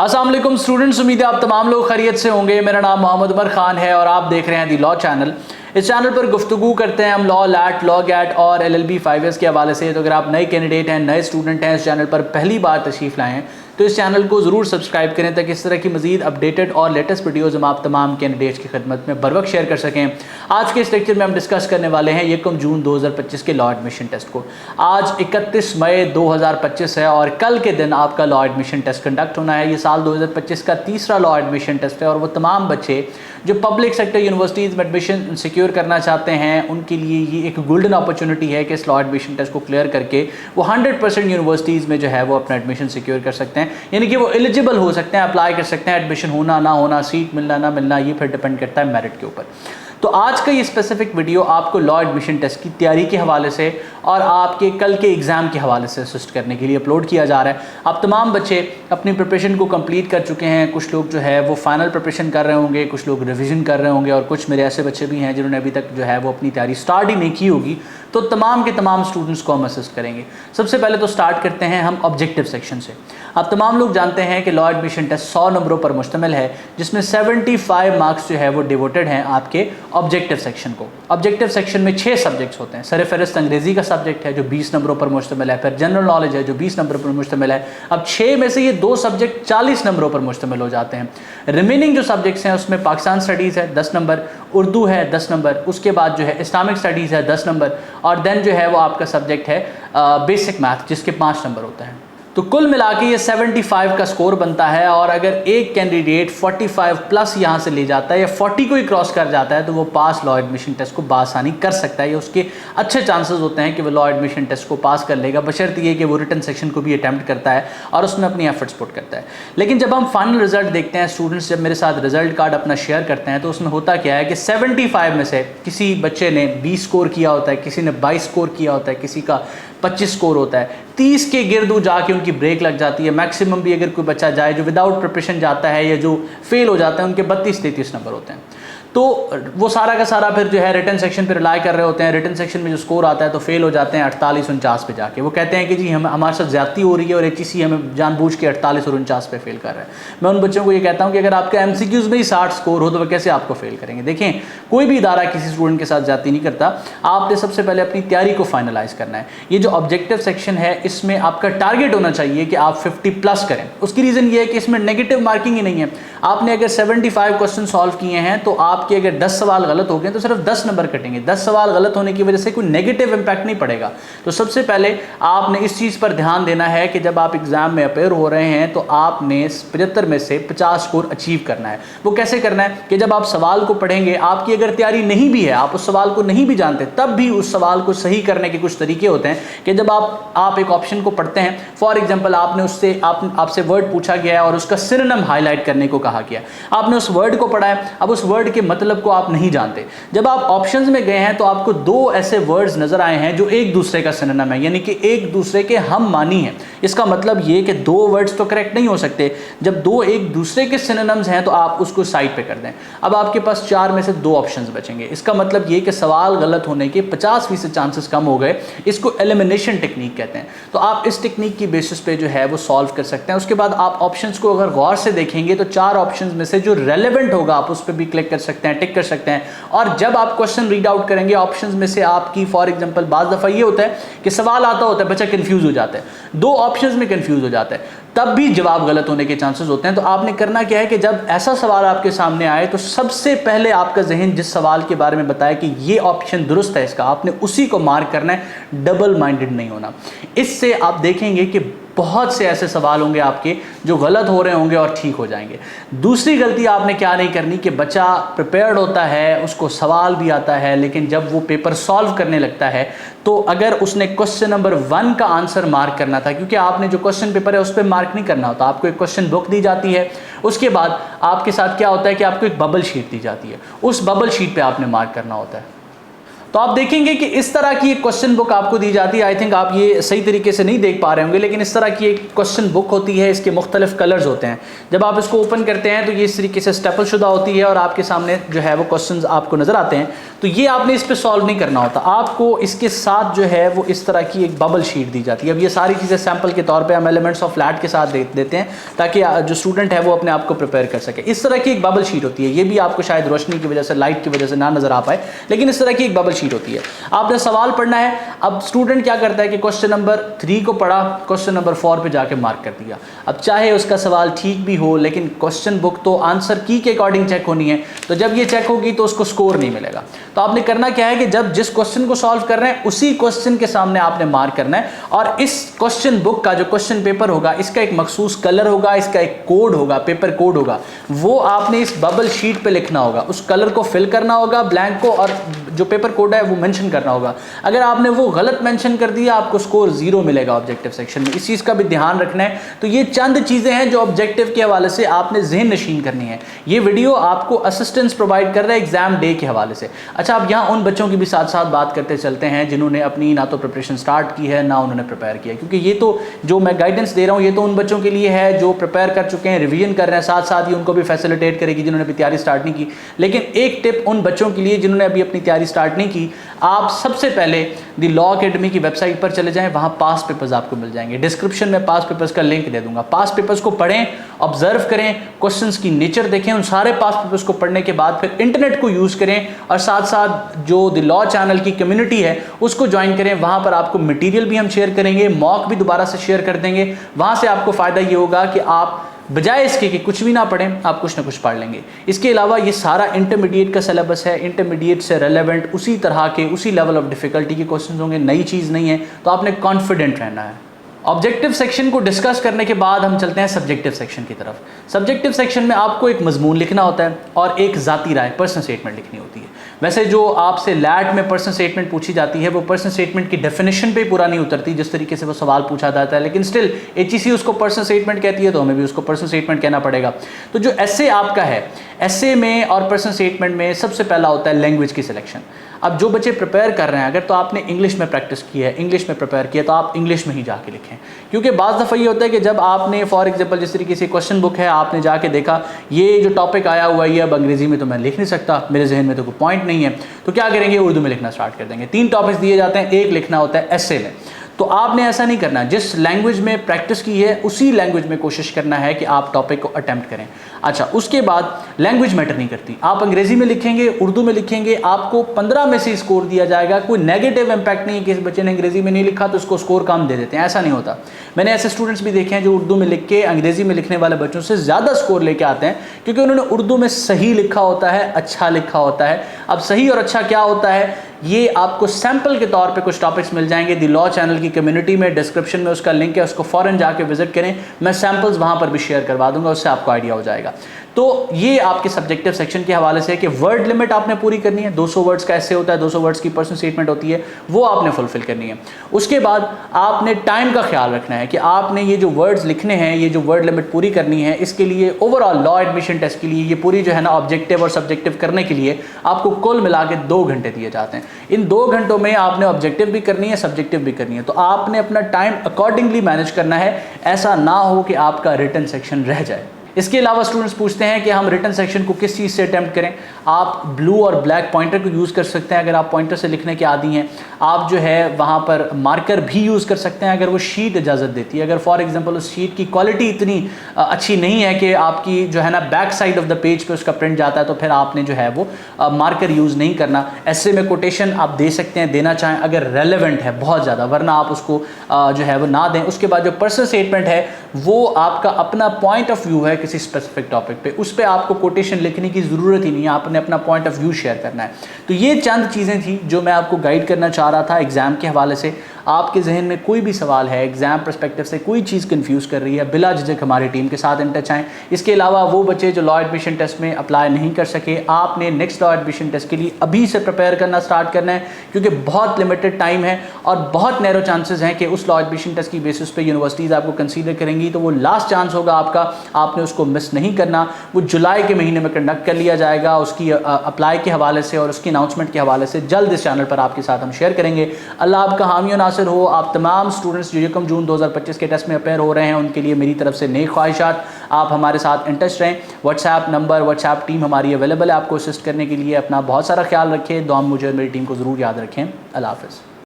अस्सलाम वालेकुम स्टूडेंट्स, उम्मीद है आप तमाम लोग खैरियत से होंगे। मेरा नाम मोहम्मद उमर खान है और आप देख रहे हैं दी लॉ चैनल। इस चैनल पर गुफ्तगू करते हैं हम लॉ, लैट, लॉ गैट और LLB 5S के हवाले से। तो अगर आप नए कैंडिडेट हैं, नए स्टूडेंट हैं, इस चैनल पर पहली बार तशरीफ़ लाए हैं तो इस चैनल को ज़रूर सब्सक्राइब करें ताकि इस तरह की मज़ीद अपडेटेड और लेटेस्ट वीडियोज़ हम आप तमाम कैंडिडेट्स की खिदमत में बर वक्त शेयर कर सकें। आज के इस लेक्चर में हम डिस्कस करने वाले हैं 1 जून 2025 के लॉ एडमिशन टेस्ट को। आज 31 मई 2025 है और कल के दिन आपका लॉ एडमिशन टेस्ट कंडक्ट होना है। ये साल 2025 का तीसरा लॉ एडमिशन टेस्ट है और वो तमाम बच्चे जो पब्लिक सेक्टर यूनिवर्सिटीज़ में एडमिशन सिक्योर करना चाहते हैं उनके लिए ये एक गोल्डन अपॉर्चुनिटी है कि इस लॉ एडमिशन टेस्ट को क्लियर करके वो 100% यूनिवर्सिटीज़ में जो है वो अपना एडमिशन सिक्योर कर सकते हैं, यानी कि वो एलिजिबल हो सकते हैं, अप्लाई कर सकते हैं। एडमिशन होना ना होना, सीट मिलना ना मिलना, ये फिर डिपेंड करता है मेरिट के ऊपर। तो आज का ये स्पेसिफिक वीडियो आपको लॉ एडमिशन टेस्ट की तैयारी के हवाले से और आपके कल के एग्ज़ाम के हवाले से असिस्ट करने के लिए अपलोड किया जा रहा है। आप तमाम बच्चे अपनी प्रिपरेशन को कंप्लीट कर चुके हैं। कुछ लोग जो है वो फाइनल प्रिपरेशन कर रहे होंगे, कुछ लोग रिवीजन कर रहे होंगे और कुछ मेरे ऐसे बच्चे भी हैं जिन्होंने अभी तक जो है वो अपनी तैयारी स्टार्ट ही नहीं की होगी। तो तमाम के तमाम स्टूडेंट्स को हम असिस्ट करेंगे। सबसे पहले तो स्टार्ट करते हैं हम ऑब्जेक्टिव सेक्शन से। आप तमाम लोग जानते हैं कि लॉ एडमिशन टेस्ट 100 नंबरों पर मुश्तमिल है, जिसमें 75 मार्क्स जो है वो डिवोटेड हैं आपके ऑब्जेक्टिव सेक्शन को। ऑब्जेक्टिव सेक्शन में 6 सब्जेक्ट्स होते हैं। सरफहरिस्त अंग्रेजी का सब्जेक्ट है जो 20 नंबरों पर मुश्तमिल है, फिर जनरल नॉलेज है जो 20 नंबर पर मुश्तमिल है। अब 6 में से ये 2 सब्जेक्ट 40 नंबरों पर मुश्तमिल हो जाते हैं। रिमेनिंग जो सब्जेक्ट्स हैं उसमें पाकिस्तान स्टडीज़ है 10 नंबर, उर्दू है 10 नंबर, उसके बाद जो है इस्लामिक स्टडीज़ है 10 नंबर और देन जो है वो आपका सब्जेक्ट है बेसिक मैथ जिसके 5 नंबर होते हैं। तो कुल मिला के ये 75 का स्कोर बनता है और अगर एक कैंडिडेट 45 प्लस यहाँ से ले जाता है या 40 को ही क्रॉस कर जाता है तो वो पास लॉ एडमिशन टेस्ट को बासानी कर सकता है, या उसके अच्छे चांसेस होते हैं कि वो लॉ एडमिशन टेस्ट को पास कर लेगा, बशर्ते ये कि वो रिटन सेक्शन को भी अटैम्प्ट करता है और उसमें अपनी एफर्ट्स पुट करता है। लेकिन जब हम फाइनल रिजल्ट देखते हैं, स्टूडेंट्स जब मेरे साथ रिजल्ट कार्ड अपना शेयर करते हैं तो उसमें होता क्या है कि 75 में से किसी बच्चे ने 20 स्कोर किया होता है, किसी ने 22 स्कोर किया होता है, किसी का 25 स्कोर होता है। 30 के गिर्द जाके उनकी ब्रेक लग जाती है। मैक्सिमम भी अगर कोई बच्चा जाए जो विदाउट प्रिपरेशन जाता है या जो फेल हो जाता है उनके 32-33 नंबर होते हैं। तो वो सारा का सारा फिर जो है रिटन सेक्शन पे रिलाई कर रहे होते हैं। रिटन सेक्शन में जो स्कोर आता है तो फेल हो जाते हैं 48-49 पे जाके। वो कहते हैं कि जी हमारे साथ ज्यादती हो रही है और HEC हमें जानबूझ के 48 और 49 पे फेल कर रहा है। मैं उन बच्चों को ये कहता हूँ कि अगर आपका MCQs में ही 60 स्कोर हो तो वह कैसे आपको फेल करेंगे। देखें, कोई भी इदारा किसी स्टूडेंट के साथ ज्यादती नहीं करता। आपने सबसे पहले अपनी तैयारी को फाइनलाइज करना है। ये जो ऑब्जेक्टिव सेक्शन है इसमें आपका टारगेट होना चाहिए कि आप 50 प्लस करें। उसकी रीज़न ये है कि इसमें नेगेटिव मार्किंग ही नहीं है। आपने अगर 75 क्वेश्चन सॉल्व किए हैं तो आपके अगर 10 सवाल गलत हो गए तो सिर्फ 10 नंबर कटेंगे। 10 सवाल गलत होने की वजह से कोई नेगेटिव इंपैक्ट नहीं पड़ेगा। तो सबसे पहले आपने इस चीज़ पर ध्यान देना है कि जब आप एग्जाम में अपेयर हो रहे हैं तो आपने 75 में से 50 स्कोर अचीव करना है। वो कैसे करना है कि जब आप सवाल को पढ़ेंगे, आपकी अगर तैयारी नहीं भी है, आप उस सवाल को नहीं भी जानते, तब भी उस सवाल को सही करने के कुछ तरीके होते हैं कि जब आप एक ऑप्शन को पढ़ते हैं, फॉर एग्जाम्पल आपने उससे आपसे वर्ड पूछा गया है और उसका सिनोनिम हाईलाइट करने को कहा गया, आपने उस वर्ड को पढ़ा है, अब उस वर्ड के मतलब को आप नहीं जानते। जब आप ऑप्शंस में गए हैं तो आपको 2 ऐसे वर्ड्स नजर आए हैं जो एक दूसरे का सिनोनिम है, यानी कि एक दूसरे के हम मानी हैं। इसका मतलब ये कि 2 वर्ड्स तो करेक्ट नहीं हो सकते। जब 2 एक दूसरे के सिनोनिम्स हैं तो आप उसको साइड पे कर दें। अब आपके पास 4 में से 2 ऑप्शंस बचेंगे। इसका मतलब ये कि सवाल गलत होने के 50% चांसेस कम हो गए। इसको एलिमिनेशन टेक्निक कहते हैं। तो आप इस टेक्निक की बेसिस पे जो है वो सॉल्व कर सकते हैं। उसके बाद आप ऑप्शंस को अगर गौर से देखेंगे तो 4 ऑप्शंस में से जो रेलेवेंट होगा आप उस पर भी क्लिक कर सकते हैं, टिक कर सकते हैं। और जब आप क्वेश्चन रीड आउट करेंगे ऑप्शंस में से आपकी, फॉर एग्जांपल बाज़ दफ़ा ये होता है कि सवाल आता होता है, बच्चा कंफ्यूज हो जाता है, 2 ऑप्शंस में कंफ्यूज हो जाता है, तब भी जवाब गलत होने के चांसेस होते हैं। तो आपने करना क्या है कि जब ऐसा सवाल आपके सामने आए तो सबसे पहले आपका जहन जिस सवाल के बारे में बताए कि ये ऑप्शन दुरुस्त है इसका, आपने उसी को मार्क करना है, डबल माइंडेड नहीं होना। इससे आप देखेंगे कि बहुत से ऐसे सवाल होंगे आपके जो गलत हो रहे होंगे और ठीक हो जाएंगे। दूसरी गलती आपने क्या नहीं करनी कि बच्चा प्रिपेयर्ड होता है, उसको सवाल भी आता है, लेकिन जब वो पेपर सॉल्व करने लगता है तो अगर उसने क्वेश्चन नंबर 1 का आंसर मार्क करना था, क्योंकि आपने जो क्वेश्चन पेपर है उस पर मार्क नहीं करना होता, आपको एक क्वेश्चन बुक दी जाती है, उसके बाद आपके साथ क्या होता है कि आपको एक बबल शीट दी जाती है, उस बबल शीट पर आपने मार्क करना होता है। तो आप देखेंगे कि इस तरह की एक क्वेश्चन बुक आपको दी जाती है। आई थिंक आप ये सही तरीके से नहीं देख पा रहे होंगे, लेकिन इस तरह की एक क्वेश्चन बुक होती है, इसके मुख्तलिफ कलर्स होते हैं। जब आप इसको ओपन करते हैं तो ये इस तरीके से स्टेपल शुदा होती है और आपके सामने जो है वो क्वेश्चंस आपको नजर आते हैं। तो ये आपने इस पर सॉल्व नहीं करना होता, आपको इसके साथ जो है वो इस तरह की एक बबल शीट दी जाती है। अब ये सारी चीज़ें सैम्पल के तौर पर हम एलिमेंट्स ऑफ फ्लैट के साथ देते हैं ताकि जो स्टूडेंट है वो अपने आप को प्रिपेयर कर सके। इस तरह की एक बबल शीट होती है, ये भी आपको शायद रोशनी की वजह से, लाइट की वजह से ना नजर आ पाए, लेकिन इस तरह की एक बबल शीट होती है। आपने सवाल पढ़ना है। अब स्टूडेंट क्या करता है कि क्वेश्चन नंबर 3 को पढ़ा, क्वेश्चन नंबर 4 पे जाके मार्क कर दिया। अब चाहे उसका सवाल ठीक भी हो, लेकिन क्वेश्चन बुक तो आंसर की के अकॉर्डिंग चेक होनी है, तो जब ये चेक होगी तो उसको स्कोर नहीं मिलेगा। तो आपने करना क्या है कि जब जिस क्वेश्चन को सॉल्व कर रहे हैं उसी क्वेश्चन के सामने आपने मार्क करना है, और इस क्वेश्चन बुक का जो क्वेश्चन पेपर होगा इसका एक मखसूस कलर होगा, इसका एक कोड होगा, पेपर कोड होगा, वो आपने इस बबल शीट पे लिखना होगा। उस कलर को फिल करना होगा, ब्लैंक को, और जो पेपर कोड है वो मेंशन करना होगा। अगर आपने वो गलत मेंशन कर दिया आपको स्कोर 0 मिलेगा ऑब्जेक्टिव सेक्शन में। इस चीज़ का भी ध्यान रखना है। तो ये चंद चीज़ें हैं जो ऑब्जेक्टिव के हवाले से आपने ज़हन नशीन करनी है। ये वीडियो आपको असिस्टेंस प्रोवाइड कर रहा है एग्जाम डे के हवाले से। अच्छा, अब यहाँ उन बच्चों की भी साथ साथ बात करते चलते हैं जिन्होंने अपनी ना तो प्रिपरेशन स्टार्ट की है ना उन्होंने प्रिपेयर किया, क्योंकि ये तो जो मैं गाइडेंस दे रहा हूँ ये तो उन बच्चों के लिए है जो प्रिपेयर कर चुके हैं, रिवीजन कर रहे हैं, साथ साथ ही उनको भी फैसिलिटेट करेगी जिन्होंने अभी तैयारी स्टार्ट नहीं की। लेकिन एक टिप उन बच्चों के लिए जिन्होंने अभी अपनी तैयारी स्टार्ट नहीं की, आप सबसे पहले द लॉ अकेडमी की वेबसाइट पर चले जाएं, वहां पास पेपर्स आपको मिल जाएंगे। डिस्क्रिप्शन में पास पेपर्स का लिंक दे दूंगा। पास पेपर्स को पढ़ें, ऑब्जर्व करें, क्वेश्चंस की नेचर देखें, उन सारे पास पेपर्स को पढ़ने के बाद फिर इंटरनेट को यूज करें और साथ साथ जो द लॉ चैनल की कम्युनिटी है उसको ज्वाइन करें। वहां पर आपको मटेरियल भी हम शेयर करेंगे, मॉक भी दोबारा से शेयर कर देंगे। वहां से आपको फायदा ये होगा कि आप बजाय इसके कि कुछ भी ना पढ़ें, आप कुछ ना कुछ पढ़ लेंगे। इसके अलावा ये सारा इंटरमीडिएट का सिलेबस है, इंटरमीडिएट से रेलेवेंट उसी तरह के उसी लेवल ऑफ डिफिकल्टी के क्वेश्चन होंगे, नई चीज़ नहीं है। तो आपने कॉन्फिडेंट रहना है। ऑब्जेक्टिव सेक्शन को डिस्कस करने के बाद हम चलते हैं सब्जेक्टिव सेक्शन की तरफ। सब्जेक्टिव सेक्शन में आपको एक मजमून लिखना होता है और एक ज़ाती राय, पर्सनल स्टेटमेंट लिखनी होती है। वैसे जो आपसे लैट में पर्सनल स्टेटमेंट पूछी जाती है वो पर्सनल स्टेटमेंट की डेफिनेशन पे पूरा नहीं उतरती जिस तरीके से वो सवाल पूछा जाता है, लेकिन स्टिल HEC उसको पर्सनल स्टेटमेंट कहती है तो हमें भी उसको पर्सनल स्टेटमेंट कहना पड़ेगा। तो जो एसे आपका है, एसे में और पर्सनल स्टेटमेंट में सबसे पहला होता है लैंग्वेज की सिलेक्शन। अब जो बच्चे प्रिपेयर कर रहे हैं, अगर तो आपने इंग्लिश में प्रैक्टिस की है, इंग्लिश में प्रिपेयर किया, तो आप इंग्लिश में ही जाके लिखें, क्योंकि बाज़ दफ़ा ये होता है कि जब आपने फॉर एग्जांपल जिस तरीके से क्वेश्चन बुक है आपने जाके देखा ये जो टॉपिक आया हुआ है ये अब अंग्रेज़ी में तो मैं लिख नहीं सकता, मेरे जहन में तो कोई पॉइंट नहीं है, तो क्या करेंगे, उर्दू में लिखना स्टार्ट कर देंगे। 3 टॉपिक्स दिए जाते हैं, एक लिखना होता है एसे में। तो आपने ऐसा नहीं करना, जिस लैंग्वेज में प्रैक्टिस की है उसी लैंग्वेज में कोशिश करना है कि आप टॉपिक को अटेम्प्ट करें। अच्छा, उसके बाद लैंग्वेज मैटर नहीं करती, आप अंग्रेजी में लिखेंगे, उर्दू में लिखेंगे, आपको 15 में से स्कोर दिया जाएगा। कोई नेगेटिव इंपैक्ट नहीं है कि इस बच्चे ने अंग्रेजी में नहीं लिखा तो उसको स्कोर कम दे देते हैं, ऐसा नहीं होता। मैंने ऐसे स्टूडेंट्स भी देखे हैं जो उर्दू में लिख के अंग्रेजी में लिखने वाले बच्चों से ज़्यादा स्कोर लेके आते हैं, क्योंकि उन्होंने उर्दू में सही लिखा होता है, अच्छा लिखा होता है। अब सही और अच्छा क्या होता है ये आपको सैंपल के तौर पे कुछ टॉपिक्स मिल जाएंगे द लॉ चैनल की कम्युनिटी में, डिस्क्रिप्शन में उसका लिंक है, उसको फ़ौरन जाके विजिट करें। मैं सैंपल्स वहाँ पर भी शेयर करवा दूंगा, उससे आपको आइडिया हो जाएगा। तो ये आपके सब्जेक्टिव सेक्शन के हवाले से है कि वर्ड लिमिट आपने पूरी करनी है। 200 वर्ड्स का ऐसे होता है, 200 वर्ड्स की पर्सनल स्टेटमेंट होती है, वो आपने फुलफिल करनी है। उसके बाद आपने टाइम का ख्याल रखना है कि आपने ये जो वर्ड्स लिखने हैं, ये जो वर्ड लिमिट पूरी करनी है, इसके लिए ओवरऑल लॉ एडमिशन टेस्ट के लिए ये पूरी जो है ना ऑब्जेक्टिव और सब्जेक्टिव करने के लिए आपको कुल मिला के 2 घंटे दिए जाते हैं। इन 2 घंटों में आपने ऑब्जेक्टिव भी करनी है, सब्जेक्टिव भी करनी है। तो आपने अपना टाइम अकॉर्डिंगली मैनेज करना है, ऐसा ना हो कि आपका रिटन सेक्शन रह जाए। इसके अलावा स्टूडेंट्स पूछते हैं कि हम रिटन सेक्शन को किस चीज़ से अटैम्प्ट करें। आप ब्लू और ब्लैक पॉइंटर को यूज़ कर सकते हैं अगर आप पॉइंटर से लिखने के आदी हैं। आप जो है वहाँ पर मार्कर भी यूज़ कर सकते हैं अगर वो शीट इजाज़त देती है। अगर फॉर एग्जांपल उस शीट की क्वालिटी इतनी अच्छी नहीं है कि आपकी जो है ना back side of the page पे उसका प्रिंट जाता है, तो फिर आपने जो है वो मार्कर यूज़ नहीं करना। ऐसे में कोटेशन आप दे सकते हैं, देना चाहें अगर रेलेवेंट है बहुत ज़्यादा, वरना आप उसको जो है वो ना दें। उसके बाद जो पर्सनल स्टेटमेंट है वो आपका अपना पॉइंट ऑफ व्यू है किसी स्पेसिफिक टॉपिक पे, उस पर आपको कोटेशन लिखने की ज़रूरत ही नहीं है, आपने अपना पॉइंट ऑफ व्यू शेयर करना है। तो ये चंद चीज़ें थी जो मैं आपको गाइड करना चाह रहा था एग्ज़ाम के हवाले से। आपके जहन में कोई भी सवाल है, एग्ज़ाम पर्सपेक्टिव से कोई चीज़ कंफ्यूज कर रही है, बिला झिझक हमारी टीम के साथ इन टच आएँ। इसके अलावा वो बच्चे जो लॉ एडमिशन टेस्ट में अप्लाई नहीं कर सके, आपने नेक्स्ट लॉ एडमिशन टेस्ट के लिए अभी से प्रिपेयर करना स्टार्ट करना है, क्योंकि बहुत लिमिटेड टाइम है और बहुत नैरो चांसेस हैं कि उस लॉ एडमिशन टेस्ट की बेसिस पे यूनिवर्सिटीज़ आपको कंसीडर करेंगी। तो वो लास्ट चांस होगा आपका, आपने उसको मिस नहीं करना। वो जुलाई के महीने में कंडक्ट कर लिया जाएगा। उसकी अप्लाई के हवाले से और उसकी अनाउंसमेंट के हवाले से जल्द इस चैनल पर आपके साथ हम शेयर करेंगे। अल्लाह आपका हामी नासिर हो। आप तमाम स्टूडेंट्स जो 1 जून 2025 के टेस्ट में अपेयर हो रहे हैं उनके लिए मेरी तरफ से नेक ख्वाहिशात। आप हमारे साथ इन टच रहें। व्हाट्सएप नंबर, व्हाट्सएप टीम हमारी अवेलेबल है आपको असिस्ट करने के लिए। अपना बहुत सारा ख्याल रखें। दुआ में मुझे और मेरी टीम को ज़रूर याद रखें। अल्लाह हाफ़िज़।